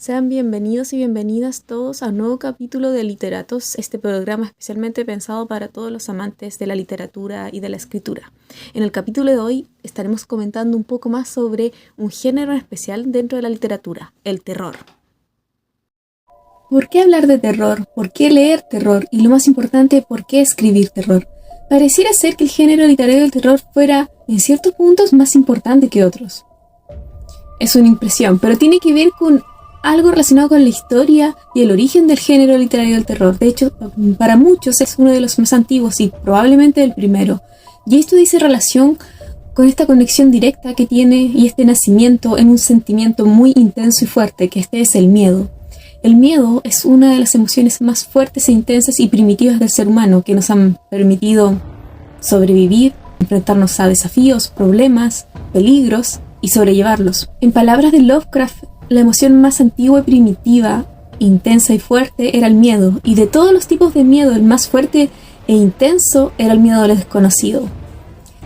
Sean bienvenidos y bienvenidas todos a un nuevo capítulo de Literatos, este programa especialmente pensado para todos los amantes de la literatura y de la escritura. En el capítulo de hoy estaremos comentando un poco más sobre un género especial dentro de la literatura, el terror. ¿Por qué hablar de terror? ¿Por qué leer terror? Y lo más importante, ¿por qué escribir terror? Pareciera ser que el género literario del terror fuera, en ciertos puntos, más importante que otros. Es una impresión, pero tiene que ver con algo relacionado con la historia y el origen del género literario del terror. De hecho, para muchos es uno de los más antiguos y probablemente el primero. Y esto dice relación con esta conexión directa que tiene y este nacimiento en un sentimiento muy intenso y fuerte, que este es el miedo. El miedo es una de las emociones más fuertes e intensas y primitivas del ser humano que nos han permitido sobrevivir, enfrentarnos a desafíos, problemas, peligros y sobrellevarlos. En palabras de Lovecraft, la emoción más antigua y primitiva, intensa y fuerte era el miedo, y de todos los tipos de miedo, el más fuerte e intenso era el miedo a lo desconocido.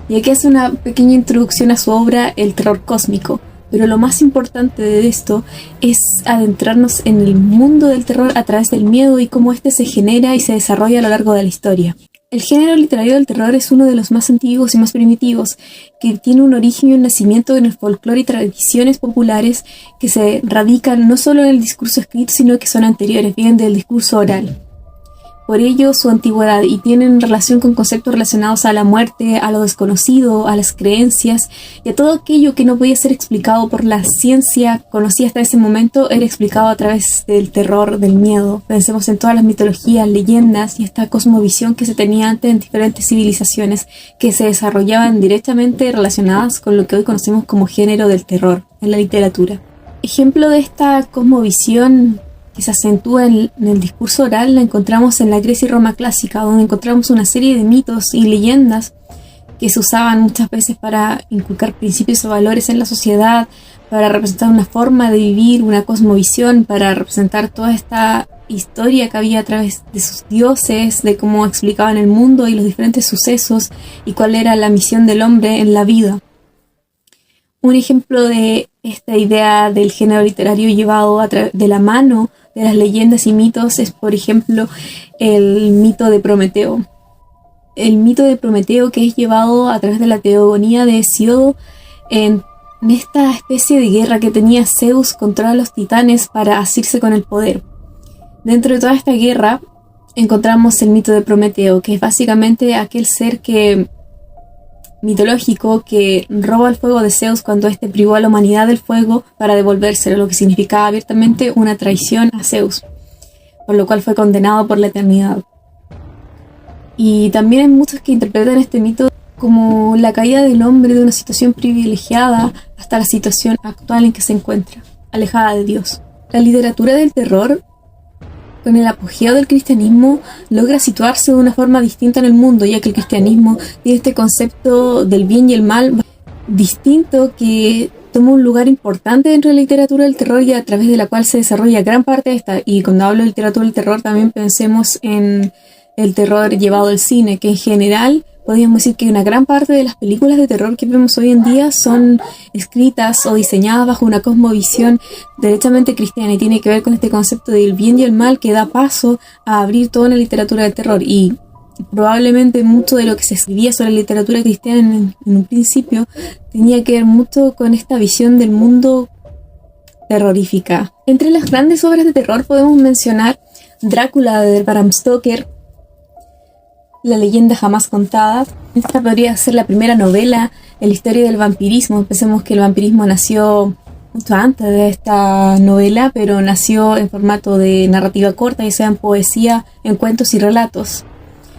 Y aquí hace una pequeña introducción a su obra El terror cósmico, pero lo más importante de esto es adentrarnos en el mundo del terror a través del miedo y cómo este se genera y se desarrolla a lo largo de la historia. El género literario del terror es uno de los más antiguos y más primitivos, que tiene un origen y un nacimiento en el folclore y tradiciones populares que se radican no solo en el discurso escrito, sino que son anteriores, vienen del discurso oral. Por ello, su antigüedad y tienen relación con conceptos relacionados a la muerte, a lo desconocido, a las creencias y a todo aquello que no podía ser explicado por la ciencia conocida hasta ese momento, era explicado a través del terror, del miedo. Pensemos en todas las mitologías, leyendas y esta cosmovisión que se tenía antes en diferentes civilizaciones que se desarrollaban directamente relacionadas con lo que hoy conocemos como género del terror en la literatura. Ejemplo de esta cosmovisión que se acentúa en el discurso oral la encontramos en la Grecia y Roma clásica, donde encontramos una serie de mitos y leyendas que se usaban muchas veces para inculcar principios o valores en la sociedad, para representar una forma de vivir, una cosmovisión, para representar toda esta historia que había a través de sus dioses, de cómo explicaban el mundo y los diferentes sucesos y cuál era la misión del hombre en la vida. Un ejemplo de esta idea del género literario llevado de la mano de las leyendas y mitos es, por ejemplo, el mito de Prometeo. El mito de Prometeo, que es llevado a través de la teogonía de Hesíodo en esta especie de guerra que tenía Zeus contra los titanes para asirse con el poder. Dentro de toda esta guerra encontramos el mito de Prometeo, que es básicamente aquel ser mitológico que roba el fuego de Zeus cuando éste privó a la humanidad del fuego para devolvérselo, lo que significaba abiertamente una traición a Zeus, por lo cual fue condenado por la eternidad. Y también hay muchos que interpretan este mito como la caída del hombre de una situación privilegiada hasta la situación actual en que se encuentra, alejada de Dios. La literatura del terror, con el apogeo del cristianismo, logra situarse de una forma distinta en el mundo, ya que el cristianismo tiene este concepto del bien y el mal distinto que toma un lugar importante dentro de la literatura del terror y a través de la cual se desarrolla gran parte de esta. Y cuando hablo de literatura del terror también pensemos en el terror llevado al cine, que en general podríamos decir que una gran parte de las películas de terror que vemos hoy en día son escritas o diseñadas bajo una cosmovisión derechamente cristiana y tiene que ver con este concepto del bien y el mal que da paso a abrir toda una literatura de terror. Y probablemente mucho de lo que se escribía sobre la literatura cristiana en un principio tenía que ver mucho con esta visión del mundo terrorífica. Entre las grandes obras de terror podemos mencionar Drácula de Bram Stoker, La leyenda jamás contada. Esta podría ser la primera novela en la historia del vampirismo. Pensemos que el vampirismo nació mucho antes de esta novela, pero nació en formato de narrativa corta, ya sea en poesía, en cuentos y relatos.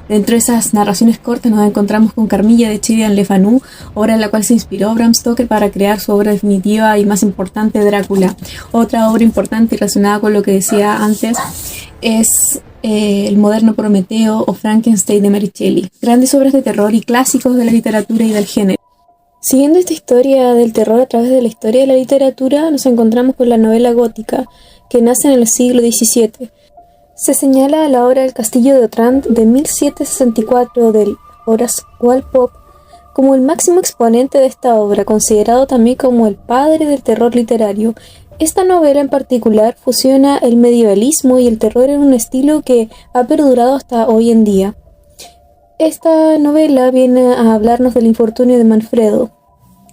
Dentro de esas narraciones cortas nos encontramos con Carmilla de Cherian Le Fanu, obra en la cual se inspiró Bram Stoker para crear su obra definitiva y más importante, Drácula. Otra obra importante y relacionada con lo que decía antes es El moderno Prometeo o Frankenstein de Mary Shelley. Grandes obras de terror y clásicos de la literatura y del género. Siguiendo esta historia del terror a través de la historia de la literatura, nos encontramos con la novela gótica, que nace en el siglo XVII. Se señala a la obra El castillo de Otranto de 1764 del Horace Walpole como el máximo exponente de esta obra, considerado también como el padre del terror literario, Esta novela en particular fusiona el medievalismo y el terror en un estilo que ha perdurado hasta hoy en día. Esta novela viene a hablarnos del infortunio de Manfredo,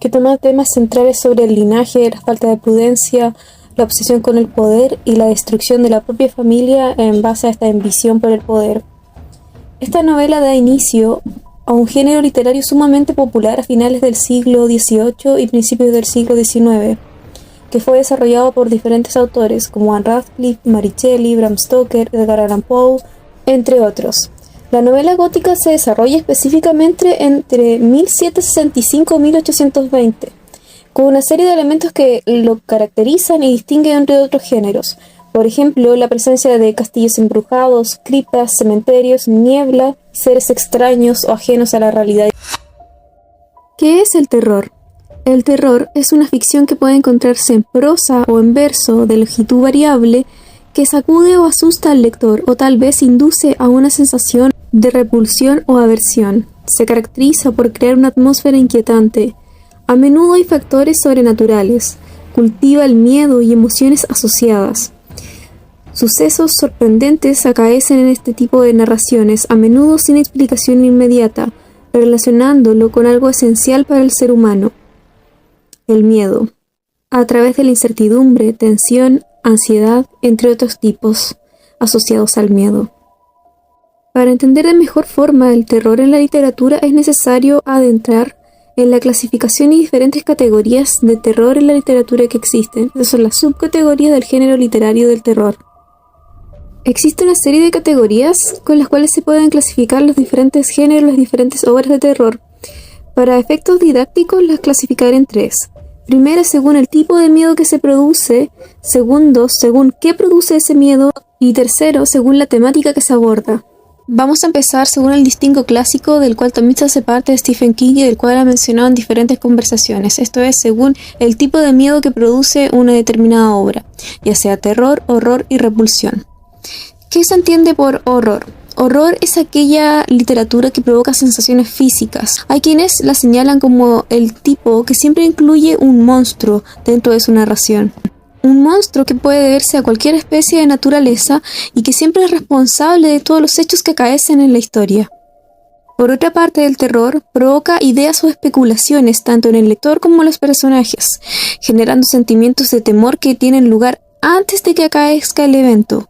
que toma temas centrales sobre el linaje, la falta de prudencia, la obsesión con el poder y la destrucción de la propia familia en base a esta ambición por el poder. Esta novela da inicio a un género literario sumamente popular a finales del siglo XVIII y principios del siglo XIX, que fue desarrollado por diferentes autores como Anne Radcliffe, Mary Shelley, Bram Stoker, Edgar Allan Poe, entre otros. La novela gótica se desarrolla específicamente entre 1765 y 1820, con una serie de elementos que lo caracterizan y distinguen entre otros géneros. Por ejemplo, la presencia de castillos embrujados, criptas, cementerios, niebla, seres extraños o ajenos a la realidad. ¿Qué es el terror? El terror es una ficción que puede encontrarse en prosa o en verso de longitud variable que sacude o asusta al lector o tal vez induce a una sensación de repulsión o aversión. Se caracteriza por crear una atmósfera inquietante. A menudo hay factores sobrenaturales. Cultiva el miedo y emociones asociadas. Sucesos sorprendentes acaecen en este tipo de narraciones, a menudo sin explicación inmediata, relacionándolo con algo esencial para el ser humano: el miedo, a través de la incertidumbre, tensión, ansiedad, entre otros tipos asociados al miedo. Para entender de mejor forma el terror en la literatura es necesario adentrar en la clasificación y diferentes categorías de terror en la literatura que existen. Estas son las subcategorías del género literario del terror. Existe una serie de categorías con las cuales se pueden clasificar los diferentes géneros, las diferentes obras de terror. Para efectos didácticos las clasificaré en tres. Primero, según el tipo de miedo que se produce. Segundo, según qué produce ese miedo. Y tercero, según la temática que se aborda. Vamos a empezar según el distingo clásico, del cual también se hace parte de Stephen King y del cual ha mencionado en diferentes conversaciones. Esto es, según el tipo de miedo que produce una determinada obra, ya sea terror, horror y repulsión. ¿Qué se entiende por horror? Horror es aquella literatura que provoca sensaciones físicas. Hay quienes la señalan como el tipo que siempre incluye un monstruo dentro de su narración. Un monstruo que puede deberse a cualquier especie de naturaleza y que siempre es responsable de todos los hechos que acaecen en la historia. Por otra parte, el terror provoca ideas o especulaciones tanto en el lector como en los personajes, generando sentimientos de temor que tienen lugar antes de que acaezca el evento.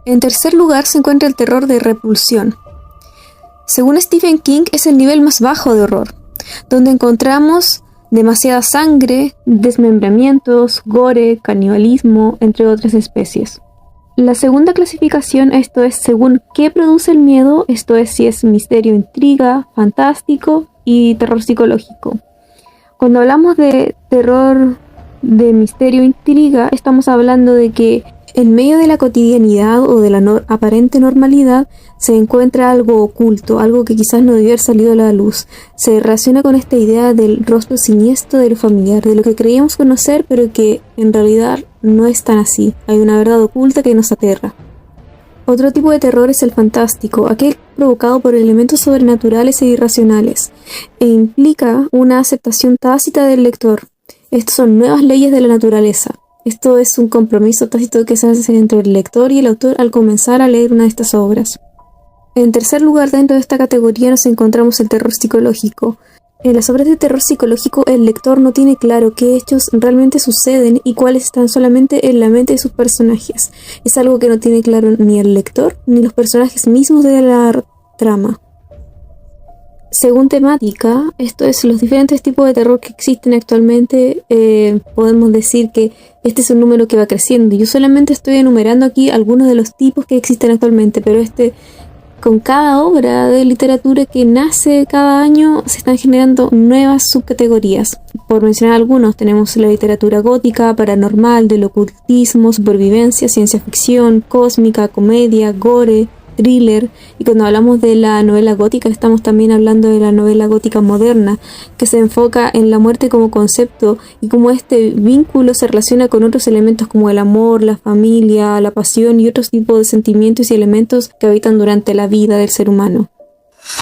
En tercer lugar se encuentra el terror de repulsión. Según Stephen King, es el nivel más bajo de horror, donde encontramos demasiada sangre, desmembramientos, gore, canibalismo, entre otras especies. La segunda clasificación, esto es según qué produce el miedo, esto es si es misterio, intriga, fantástico y terror psicológico. Cuando hablamos de terror de misterio, intriga, estamos hablando de que en medio de la cotidianidad o de la aparente normalidad se encuentra algo oculto, algo que quizás no debió haber salido a la luz. Se relaciona con esta idea del rostro siniestro de lo familiar, de lo que creíamos conocer pero que en realidad no es tan así. Hay una verdad oculta que nos aterra. Otro tipo de terror es el fantástico, aquel provocado por elementos sobrenaturales e irracionales, e implica una aceptación tácita del lector. Estas son nuevas leyes de la naturaleza. Esto es un compromiso tácito que se hace entre el lector y el autor al comenzar a leer una de estas obras. En tercer lugar, dentro de esta categoría nos encontramos el terror psicológico. En las obras de terror psicológico, el lector no tiene claro qué hechos realmente suceden y cuáles están solamente en la mente de sus personajes. Es algo que no tiene claro ni el lector ni los personajes mismos de la trama. Según temática, esto es los diferentes tipos de terror que existen actualmente, podemos decir que este es un número que va creciendo. Yo solamente estoy enumerando aquí algunos de los tipos que existen actualmente, pero con cada obra de literatura que nace cada año se están generando nuevas subcategorías. Por mencionar algunos, tenemos la literatura gótica, paranormal, del ocultismo, supervivencia, ciencia ficción, cósmica, comedia, gore, thriller. Y cuando hablamos de la novela gótica estamos también hablando de la novela gótica moderna, que se enfoca en la muerte como concepto y cómo este vínculo se relaciona con otros elementos como el amor, la familia, la pasión y otros tipos de sentimientos y elementos que habitan durante la vida del ser humano.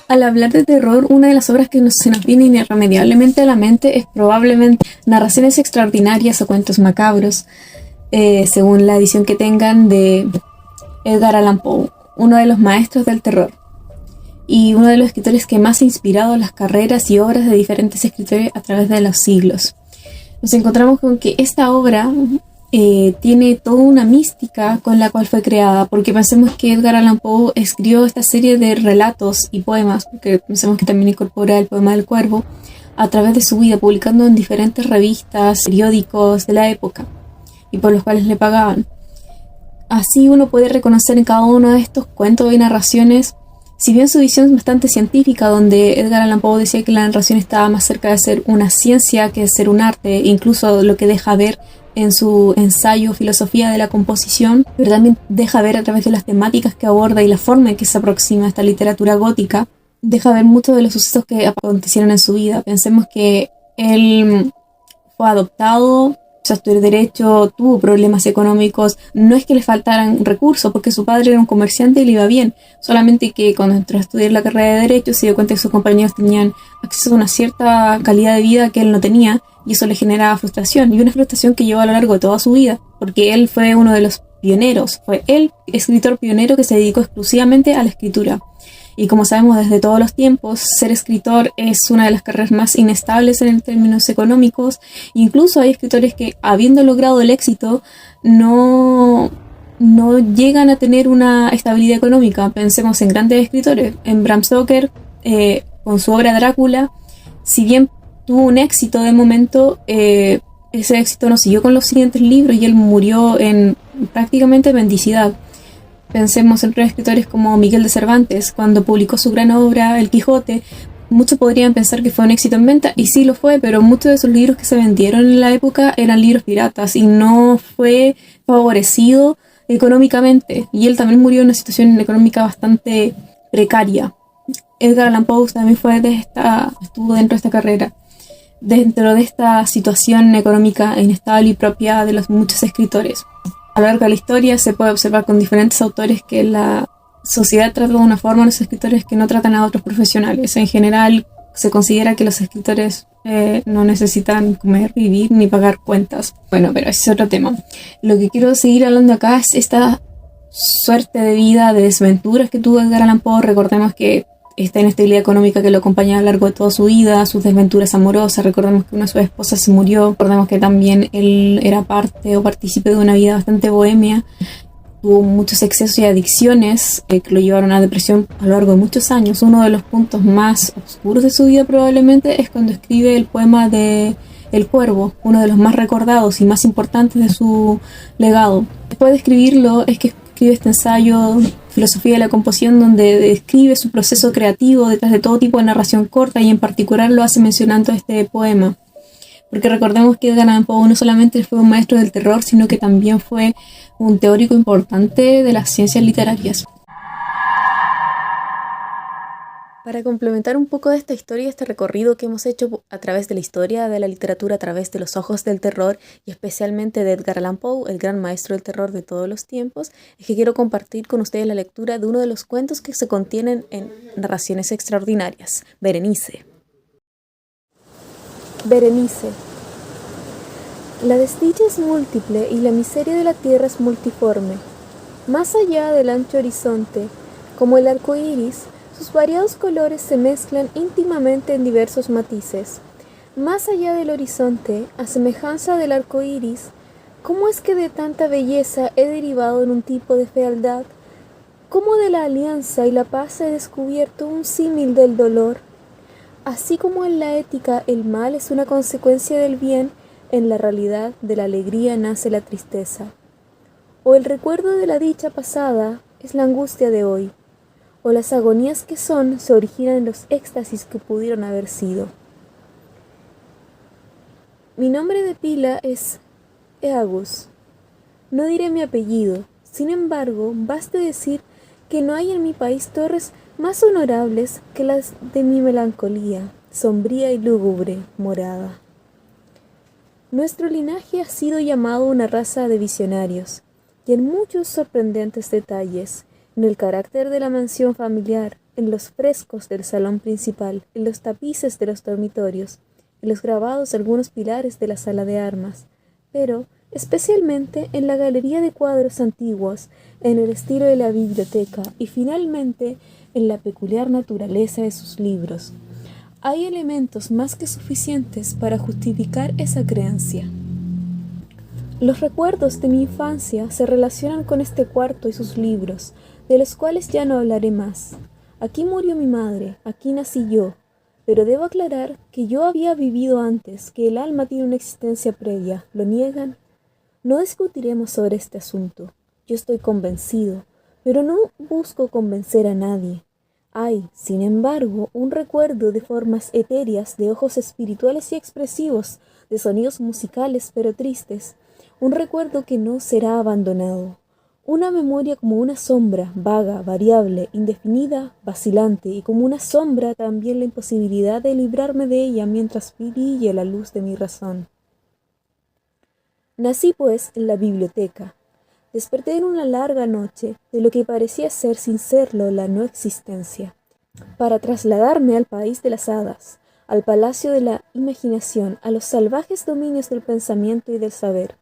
Al hablar de terror, una de las obras que se nos viene irremediablemente a la mente es probablemente Narraciones extraordinarias o cuentos macabros, según la edición que tengan, de Edgar Allan Poe, uno de los maestros del terror y uno de los escritores que más ha inspirado las carreras y obras de diferentes escritores a través de los siglos. Nos encontramos con que esta obra tiene toda una mística con la cual fue creada, porque pensemos que Edgar Allan Poe escribió esta serie de relatos y poemas, porque pensemos que también incorpora el poema del cuervo, a través de su vida, publicando en diferentes revistas, periódicos de la época, y por los cuales le pagaban. Así uno puede reconocer en cada uno de estos cuentos y narraciones, si bien su visión es bastante científica, donde Edgar Allan Poe decía que la narración estaba más cerca de ser una ciencia que de ser un arte, incluso lo que deja ver en su ensayo Filosofía de la Composición, pero también deja ver a través de las temáticas que aborda y la forma en que se aproxima a esta literatura gótica, deja ver muchos de los sucesos que acontecieron en su vida. Pensemos que él fue adoptado, estudió Derecho, tuvo problemas económicos, no es que le faltaran recursos, porque su padre era un comerciante y le iba bien, solamente que cuando entró a estudiar la carrera de Derecho se dio cuenta que sus compañeros tenían acceso a una cierta calidad de vida que él no tenía, y eso le generaba frustración, y una frustración que llevó a lo largo de toda su vida, porque él fue uno de los pioneros, fue el escritor pionero que se dedicó exclusivamente a la escritura. Y como sabemos desde todos los tiempos, ser escritor es una de las carreras más inestables en términos económicos. Incluso hay escritores que, habiendo logrado el éxito, no llegan a tener una estabilidad económica. Pensemos en grandes escritores, en Bram Stoker, con su obra Drácula. Si bien tuvo un éxito de momento, ese éxito no siguió con los siguientes libros y él murió en prácticamente mendicidad. Pensemos en otros escritores como Miguel de Cervantes, cuando publicó su gran obra El Quijote. Muchos podrían pensar que fue un éxito en venta, y sí lo fue, pero muchos de esos libros que se vendieron en la época eran libros piratas y no fue favorecido económicamente. Y él también murió en una situación económica bastante precaria. Edgar Allan Poe también estuvo dentro de esta carrera, dentro de esta situación económica inestable y propia de los muchos escritores. A lo largo de la historia se puede observar con diferentes autores que la sociedad trata de una forma a los escritores que no tratan a otros profesionales. En general se considera que los escritores no necesitan comer, vivir ni pagar cuentas. Bueno, pero ese es otro tema. Lo que quiero seguir hablando acá es esta suerte de vida, de desventuras que tuvo Edgar Allan Poe. Recordemos que esta inestabilidad económica que lo acompaña a lo largo de toda su vida, sus desventuras amorosas. Recordemos que una de sus esposas se murió. Recordemos que también él era parte o partícipe de una vida bastante bohemia. Tuvo muchos excesos y adicciones que lo llevaron a depresión a lo largo de muchos años. Uno de los puntos más oscuros de su vida probablemente es cuando escribe el poema de El Cuervo, uno de los más recordados y más importantes de su legado. Después de escribirlo es que escribe este ensayo Filosofía de la Composición, donde describe su proceso creativo detrás de todo tipo de narración corta, y en particular lo hace mencionando este poema. Porque recordemos que Edgar Allan Poe no solamente fue un maestro del terror, sino que también fue un teórico importante de las ciencias literarias. Para complementar un poco de esta historia, este recorrido que hemos hecho a través de la historia de la literatura, a través de los ojos del terror, y especialmente de Edgar Allan Poe, el gran maestro del terror de todos los tiempos, es que quiero compartir con ustedes la lectura de uno de los cuentos que se contienen en Narraciones extraordinarias, Berenice. Berenice. La desdicha es múltiple y la miseria de la tierra es multiforme. Más allá del ancho horizonte, como el arco iris, sus variados colores se mezclan íntimamente en diversos matices. Más allá del horizonte, a semejanza del arco iris, ¿cómo es que de tanta belleza he derivado en un tipo de fealdad? ¿Cómo de la alianza y la paz he descubierto un símil del dolor? Así como en la ética el mal es una consecuencia del bien, en la realidad de la alegría nace la tristeza. O el recuerdo de la dicha pasada es la angustia de hoy, o las agonías que son se originan en los éxtasis que pudieron haber sido. Mi nombre de pila es Eagus. No diré mi apellido, sin embargo, baste decir que no hay en mi país torres más honorables que las de mi melancolía, sombría y lúgubre morada. Nuestro linaje ha sido llamado una raza de visionarios, y en muchos sorprendentes detalles, en el carácter de la mansión familiar, en los frescos del salón principal, en los tapices de los dormitorios, en los grabados de algunos pilares de la sala de armas, pero especialmente en la galería de cuadros antiguos, en el estilo de la biblioteca y finalmente en la peculiar naturaleza de sus libros. Hay elementos más que suficientes para justificar esa creencia. Los recuerdos de mi infancia se relacionan con este cuarto y sus libros, de los cuales ya no hablaré más. Aquí murió mi madre, aquí nací yo, pero debo aclarar que yo había vivido antes, que el alma tiene una existencia previa. ¿Lo niegan? No discutiremos sobre este asunto. Yo estoy convencido, pero no busco convencer a nadie. Hay, sin embargo, un recuerdo de formas etéreas, de ojos espirituales y expresivos, de sonidos musicales pero tristes, un recuerdo que no será abandonado. Una memoria como una sombra, vaga, variable, indefinida, vacilante, y como una sombra también la imposibilidad de librarme de ella mientras brille la luz de mi razón. Nací, pues, en la biblioteca. Desperté en una larga noche de lo que parecía ser sin serlo la no existencia, para trasladarme al país de las hadas, al palacio de la imaginación, a los salvajes dominios del pensamiento y del saber.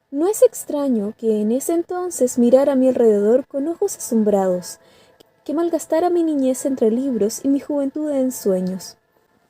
No es extraño que en ese entonces mirara a mi alrededor con ojos asombrados, que malgastara mi niñez entre libros y mi juventud en sueños.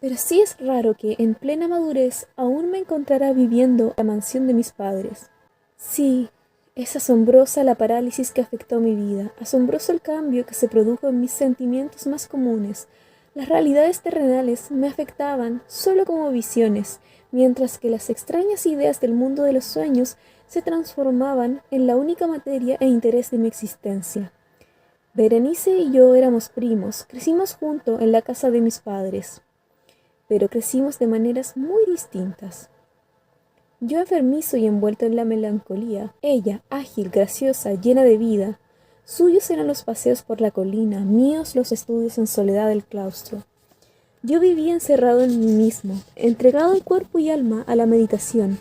Pero sí es raro que en plena madurez aún me encontrara viviendo en la mansión de mis padres. Sí, es asombrosa la parálisis que afectó mi vida, asombroso el cambio que se produjo en mis sentimientos más comunes. Las realidades terrenales me afectaban solo como visiones, mientras que las extrañas ideas del mundo de los sueños se transformaban en la única materia e interés de mi existencia. Berenice y yo éramos primos, crecimos juntos en la casa de mis padres, pero crecimos de maneras muy distintas. Yo enfermizo y envuelto en la melancolía, ella ágil, graciosa, llena de vida. Suyos eran los paseos por la colina, míos los estudios en soledad del claustro. Yo vivía encerrado en mí mismo, entregado en cuerpo y alma a la meditación.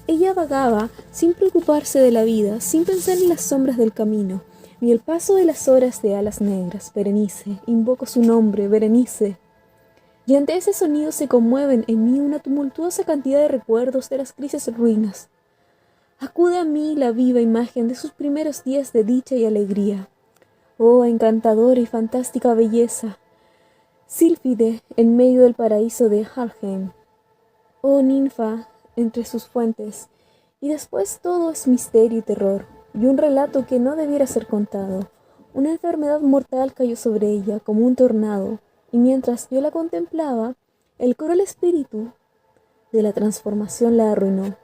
Ella vagaba sin preocuparse de la vida, sin pensar en las sombras del camino, ni el paso de las horas de alas negras. Berenice, invoco su nombre, Berenice. Y ante ese sonido se conmueven en mí una tumultuosa cantidad de recuerdos de las grises ruinas. Acude a mí la viva imagen de sus primeros días de dicha y alegría. Oh, encantadora y fantástica belleza, sílfide en medio del paraíso de Helheim. Oh, ninfa entre sus fuentes, y después todo es misterio y terror, y un relato que no debiera ser contado. Una enfermedad mortal cayó sobre ella como un tornado, y mientras yo la contemplaba, el cruel espíritu de la transformación la arruinó,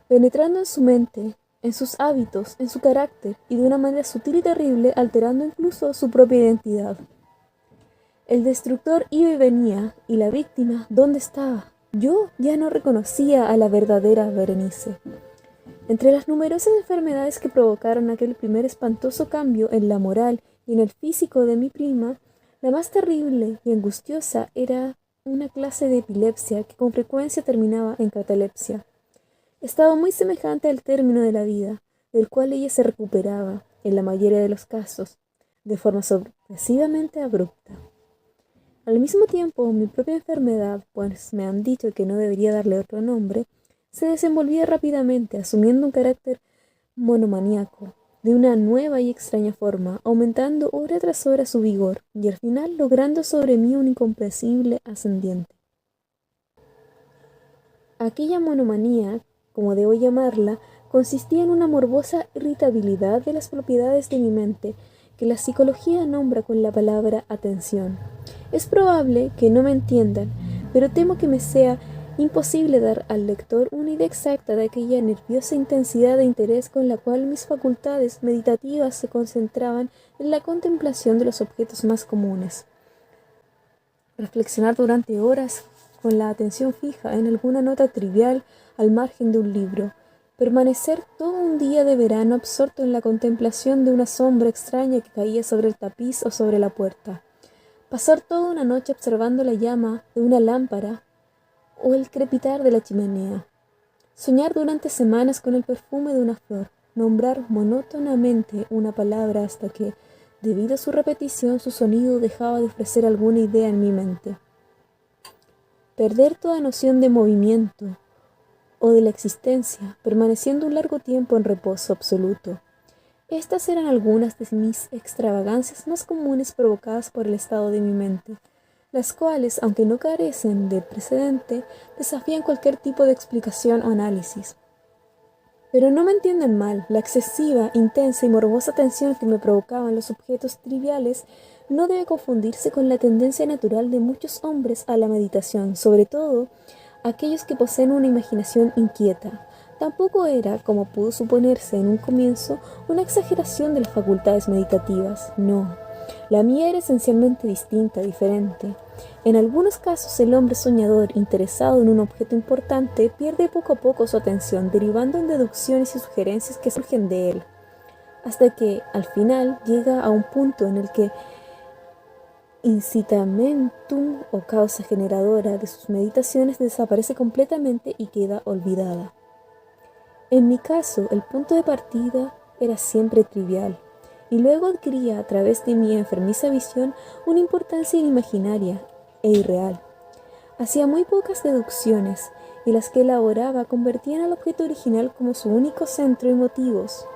penetrando en su mente, en sus hábitos, en su carácter, y de una manera sutil y terrible, alterando incluso su propia identidad. El destructor iba y venía, y la víctima, ¿dónde estaba? Yo ya no reconocía a la verdadera Berenice. Entre las numerosas enfermedades que provocaron aquel primer espantoso cambio en la moral y en el físico de mi prima, la más terrible y angustiosa era una clase de epilepsia que con frecuencia terminaba en catalepsia. Estaba muy semejante al término de la vida, del cual ella se recuperaba, en la mayoría de los casos, de forma sorpresivamente abrupta. Al mismo tiempo, mi propia enfermedad, pues me han dicho que no debería darle otro nombre, se desenvolvía rápidamente, asumiendo un carácter monomaníaco, de una nueva y extraña forma, aumentando hora tras hora su vigor, y al final logrando sobre mí un incomprensible ascendiente. Aquella monomanía, como debo llamarla, consistía en una morbosa irritabilidad de las propiedades de mi mente, que la psicología nombra con la palabra atención. Es probable que no me entiendan, pero temo que me sea imposible dar al lector una idea exacta de aquella nerviosa intensidad de interés con la cual mis facultades meditativas se concentraban en la contemplación de los objetos más comunes. Reflexionar durante horas con la atención fija en alguna nota trivial al margen de un libro, permanecer todo un día de verano absorto en la contemplación de una sombra extraña que caía sobre el tapiz o sobre la puerta, pasar toda una noche observando la llama de una lámpara o el crepitar de la chimenea, soñar durante semanas con el perfume de una flor, nombrar monótonamente una palabra hasta que, Debido a su repetición, su sonido dejaba de ofrecer alguna idea en mi mente. Perder toda noción de movimiento o de la existencia, permaneciendo un largo tiempo en reposo absoluto. Estas eran algunas de mis extravagancias más comunes provocadas por el estado de mi mente, las cuales, aunque no carecen de precedente, desafían cualquier tipo de explicación o análisis. Pero no me entiendan mal, la excesiva, intensa y morbosa atención que me provocaban los objetos triviales no debe confundirse con la tendencia natural de muchos hombres a la meditación, sobre todo aquellos que poseen una imaginación inquieta. Tampoco era, como pudo suponerse en un comienzo, una exageración de las facultades meditativas, no. La mía era esencialmente distinta, diferente. En algunos casos el hombre soñador, interesado en un objeto importante, pierde poco a poco su atención, derivando en deducciones y sugerencias que surgen de él, hasta que, al final, llega a un punto en el que incitamentum o causa generadora de sus meditaciones desaparece completamente y queda olvidada. En mi caso, el punto de partida era siempre trivial, y luego adquiría a través de mi enfermiza visión una importancia inimaginaria e irreal. Hacía muy pocas deducciones, y las que elaboraba convertían al objeto original como su único centro y motivos.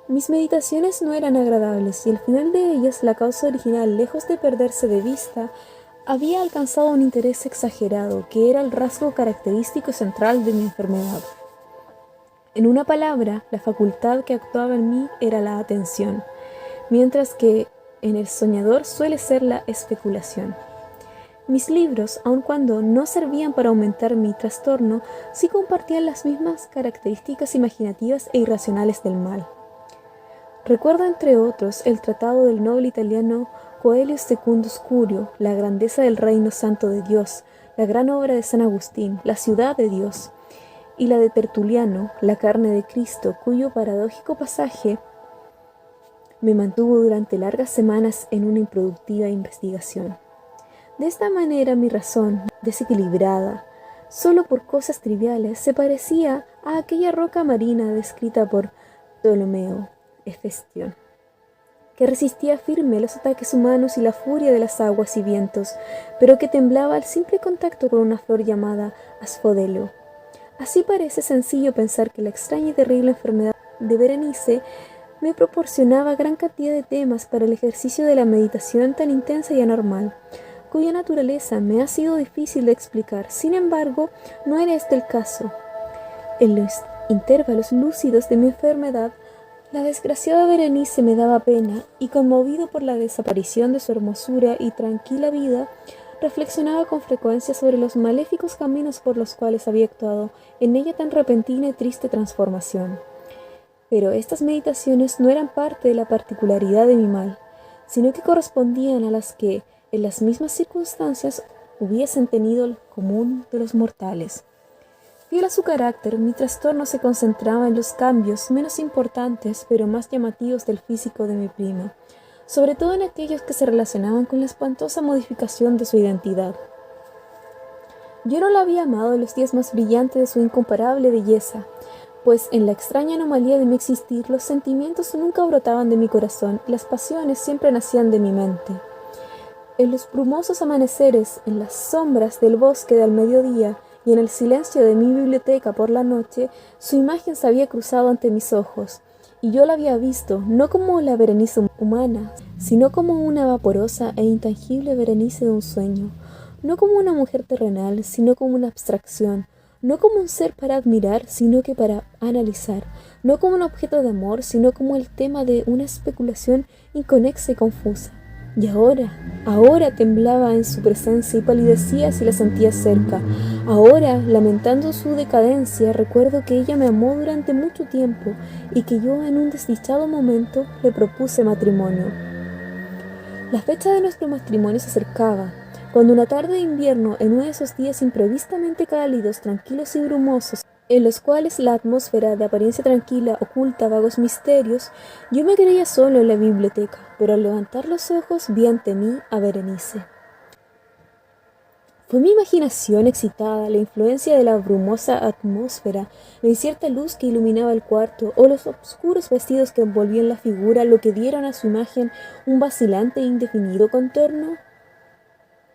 Mis meditaciones no eran agradables, y al final de ellas la causa original, lejos de perderse de vista, había alcanzado un interés exagerado, que era el rasgo característico y central de mi enfermedad. En una palabra, la facultad que actuaba en mí era la atención, mientras que en el soñador suele ser la especulación. Mis libros, aun cuando no servían para aumentar mi trastorno, sí compartían las mismas características imaginativas e irracionales del mal. Recuerdo, entre otros, el tratado del noble italiano Coelho Secundus Curio, La grandeza del reino santo de Dios, la gran obra de San Agustín, La ciudad de Dios, y la de Tertuliano, La carne de Cristo, cuyo paradójico pasaje me mantuvo durante largas semanas en una improductiva investigación. De esta manera mi razón, desequilibrada, solo por cosas triviales, se parecía a aquella roca marina descrita por Ptolomeo Hefestión, que resistía firme los ataques humanos y la furia de las aguas y vientos, pero que temblaba al simple contacto con una flor llamada asfodelo. Así parece sencillo pensar que la extraña y terrible enfermedad de Berenice me proporcionaba gran cantidad de temas para el ejercicio de la meditación tan intensa y anormal, cuya naturaleza me ha sido difícil de explicar. Sin embargo, no era este el caso. En los intervalos lúcidos de mi enfermedad, la desgraciada Berenice me daba pena, y conmovido por la desaparición de su hermosura y tranquila vida, reflexionaba con frecuencia sobre los maléficos caminos por los cuales había actuado en ella tan repentina y triste transformación. Pero estas meditaciones no eran parte de la particularidad de mi mal, sino que correspondían a las que, en las mismas circunstancias, hubiesen tenido el común de los mortales. Fiel a su carácter, mi trastorno se concentraba en los cambios menos importantes pero más llamativos del físico de mi prima, sobre todo en aquellos que se relacionaban con la espantosa modificación de su identidad. Yo no la había amado en los días más brillantes de su incomparable belleza, pues en la extraña anomalía de mi existir los sentimientos nunca brotaban de mi corazón y las pasiones siempre nacían de mi mente. En los brumosos amaneceres, en las sombras del bosque del mediodía y en el silencio de mi biblioteca por la noche, su imagen se había cruzado ante mis ojos, y yo la había visto no como la Berenice humana, sino como una vaporosa e intangible Berenice de un sueño, no como una mujer terrenal, sino como una abstracción, no como un ser para admirar, sino que para analizar, no como un objeto de amor, sino como el tema de una especulación inconexa y confusa. Y ahora temblaba en su presencia y palidecía si la sentía cerca. Ahora, lamentando su decadencia, recuerdo que ella me amó durante mucho tiempo y que yo en un desdichado momento le propuse matrimonio. La fecha de nuestro matrimonio se acercaba, cuando una tarde de invierno, en uno de esos días imprevistamente cálidos, tranquilos y brumosos, en los cuales la atmósfera de apariencia tranquila oculta vagos misterios, yo me creía solo en la biblioteca, pero al levantar los ojos vi ante mí a Berenice. ¿Fue mi imaginación excitada, la influencia de la brumosa atmósfera, la incierta luz que iluminaba el cuarto, o los oscuros vestidos que envolvían la figura lo que dieron a su imagen un vacilante e indefinido contorno?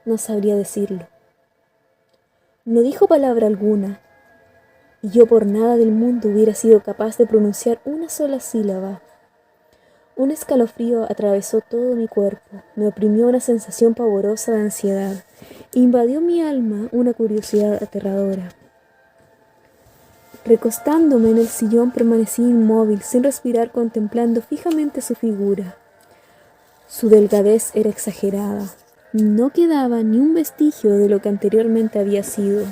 No sabría decirlo. No dijo palabra alguna, y yo por nada del mundo hubiera sido capaz de pronunciar una sola sílaba. Un escalofrío atravesó todo mi cuerpo, me oprimió una sensación pavorosa de ansiedad, invadió mi alma una curiosidad aterradora. Recostándome en el sillón permanecí inmóvil, sin respirar, contemplando fijamente su figura. Su delgadez era exagerada, no quedaba ni un vestigio de lo que anteriormente había sido.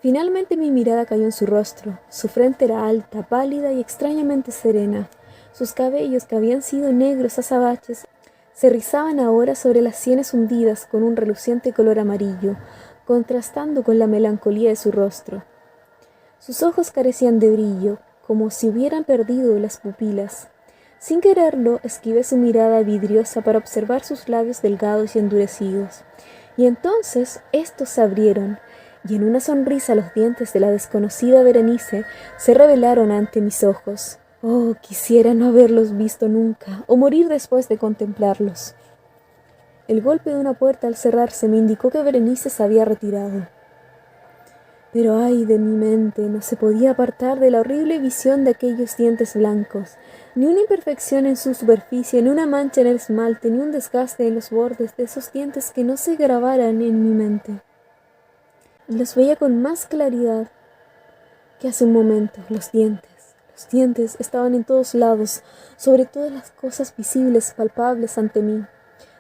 Finalmente mi mirada cayó en su rostro. Su frente era alta, pálida y extrañamente serena. Sus cabellos, que habían sido negros azabaches, se rizaban ahora sobre las sienes hundidas con un reluciente color amarillo, contrastando con la melancolía de su rostro. Sus ojos carecían de brillo, como si hubieran perdido las pupilas. Sin quererlo, esquivé su mirada vidriosa para observar sus labios delgados y endurecidos. Y entonces estos se abrieron, y en una sonrisa los dientes de la desconocida Berenice se revelaron ante mis ojos. Oh, quisiera no haberlos visto nunca, o morir después de contemplarlos. El golpe de una puerta al cerrarse me indicó que Berenice se había retirado. Pero ay de mi mente, no se podía apartar de la horrible visión de aquellos dientes blancos. Ni una imperfección en su superficie, ni una mancha en el esmalte, ni un desgaste en los bordes de esos dientes que no se grabaran en mi mente. Los veía con más claridad que hace un momento. Los dientes estaban en todos lados, sobre todas las cosas visibles, palpables ante mí.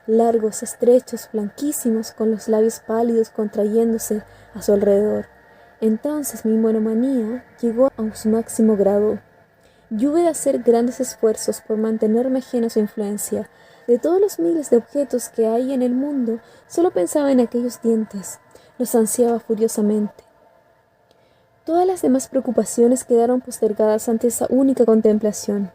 Largos, estrechos, blanquísimos, con los labios pálidos contrayéndose a su alrededor. Entonces mi monomanía llegó a su máximo grado. Yo hube de hacer grandes esfuerzos por mantenerme ajeno a su influencia. De todos los miles de objetos que hay en el mundo, solo pensaba en aquellos dientes. Los ansiaba furiosamente. Todas las demás preocupaciones quedaron postergadas ante esa única contemplación.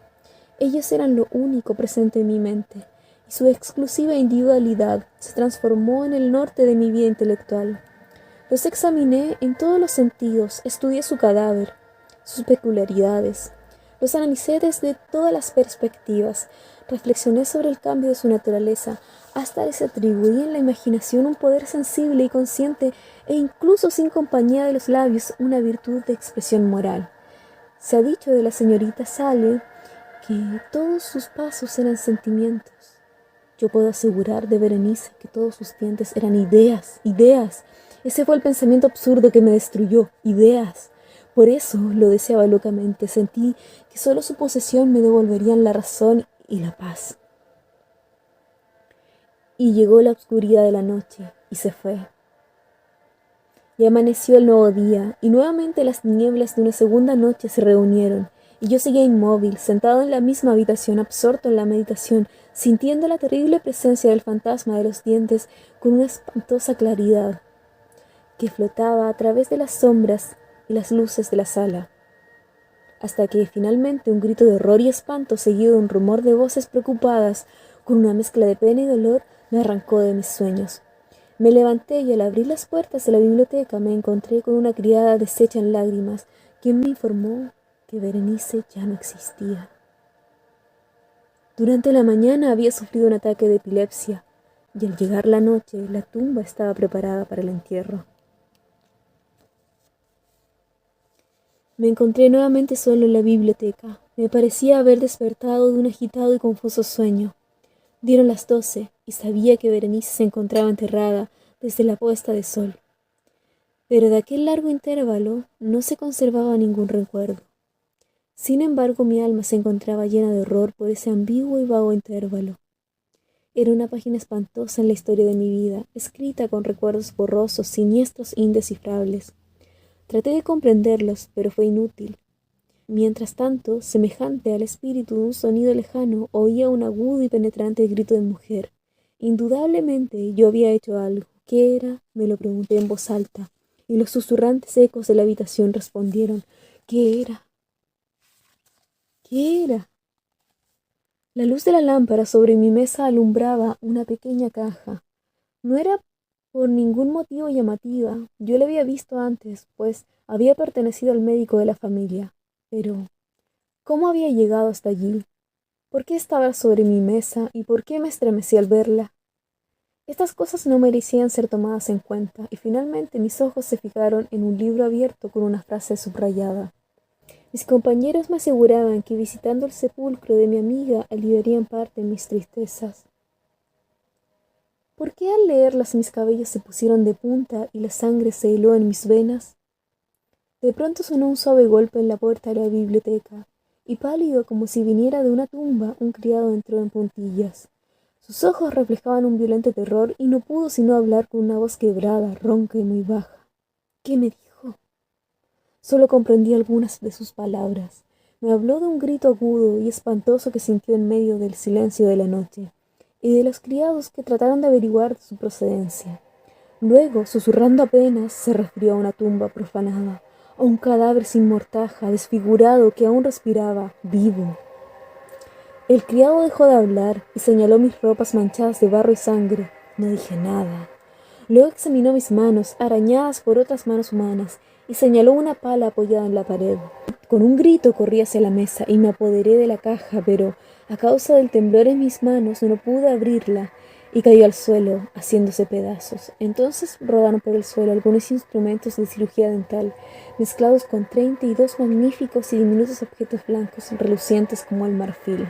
Ellos eran lo único presente en mi mente, y su exclusiva individualidad se transformó en el norte de mi vida intelectual. Los examiné en todos los sentidos, estudié su cadáver, sus peculiaridades, los analicé desde todas las perspectivas, reflexioné sobre el cambio de su naturaleza, hasta les atribuí en la imaginación un poder sensible y consciente e incluso sin compañía de los labios una virtud de expresión moral. Se ha dicho de la señorita Sale que todos sus pasos eran sentimientos. Yo puedo asegurar de Berenice que todos sus dientes eran ideas. Ese fue el pensamiento absurdo que me destruyó, ideas. Por eso lo deseaba locamente. Sentí que solo su posesión me devolverían la razón y la paz. Y llegó la oscuridad de la noche, y se fue. Y amaneció el nuevo día, y nuevamente las nieblas de una segunda noche se reunieron, y yo seguía inmóvil, sentado en la misma habitación, absorto en la meditación, sintiendo la terrible presencia del fantasma de los dientes con una espantosa claridad que flotaba a través de las sombras y las luces de la sala, hasta que finalmente un grito de horror y espanto, seguido de un rumor de voces preocupadas, con una mezcla de pena y dolor, me arrancó de mis sueños. Me levanté y al abrir las puertas de la biblioteca me encontré con una criada deshecha en lágrimas, quien me informó que Berenice ya no existía. Durante la mañana había sufrido un ataque de epilepsia, y al llegar la noche la tumba estaba preparada para el entierro. Me encontré nuevamente solo en la biblioteca. Me parecía haber despertado de un agitado y confuso sueño. Dieron las 12 y sabía que Berenice se encontraba enterrada desde la puesta de sol. Pero de aquel largo intervalo no se conservaba ningún recuerdo. Sin embargo, mi alma se encontraba llena de horror por ese ambiguo y vago intervalo. Era una página espantosa en la historia de mi vida, escrita con recuerdos borrosos, siniestros e indescifrables. Traté de comprenderlos, pero fue inútil. Mientras tanto, semejante al espíritu de un sonido lejano, oía un agudo y penetrante grito de mujer. Indudablemente yo había hecho algo. ¿Qué era? Me lo pregunté en voz alta, y los susurrantes ecos de la habitación respondieron: ¿qué era? ¿Qué era? La luz de la lámpara sobre mi mesa alumbraba una pequeña caja. No era por ningún motivo llamativa. Yo la había visto antes, pues había pertenecido al médico de la familia. Pero, ¿cómo había llegado hasta allí? ¿Por qué estaba sobre mi mesa y por qué me estremecí al verla? Estas cosas no merecían ser tomadas en cuenta, y finalmente mis ojos se fijaron en un libro abierto con una frase subrayada. Mis compañeros me aseguraban que visitando el sepulcro de mi amiga aliviaría en parte mis tristezas. ¿Por qué al leerlas mis cabellos se pusieron de punta y la sangre se heló en mis venas? De pronto sonó un suave golpe en la puerta de la biblioteca, y pálido como si viniera de una tumba, un criado entró en puntillas. Sus ojos reflejaban un violento terror y no pudo sino hablar con una voz quebrada, ronca y muy baja. ¿Qué me dijo? Solo comprendí algunas de sus palabras. Me habló de un grito agudo y espantoso que sintió en medio del silencio de la noche, y de los criados que trataron de averiguar su procedencia. Luego, susurrando apenas, se refirió a una tumba profanada, a un cadáver sin mortaja, desfigurado, que aún respiraba, vivo. El criado dejó de hablar y señaló mis ropas manchadas de barro y sangre. No dije nada. Luego examinó mis manos, arañadas por otras manos humanas, y señaló una pala apoyada en la pared. Con un grito corrí hacia la mesa y me apoderé de la caja, pero a causa del temblor en mis manos no pude abrirla y cayó al suelo, haciéndose pedazos. Entonces rodaron por el suelo algunos instrumentos de cirugía dental, mezclados con 32 magníficos y diminutos objetos blancos relucientes como el marfil.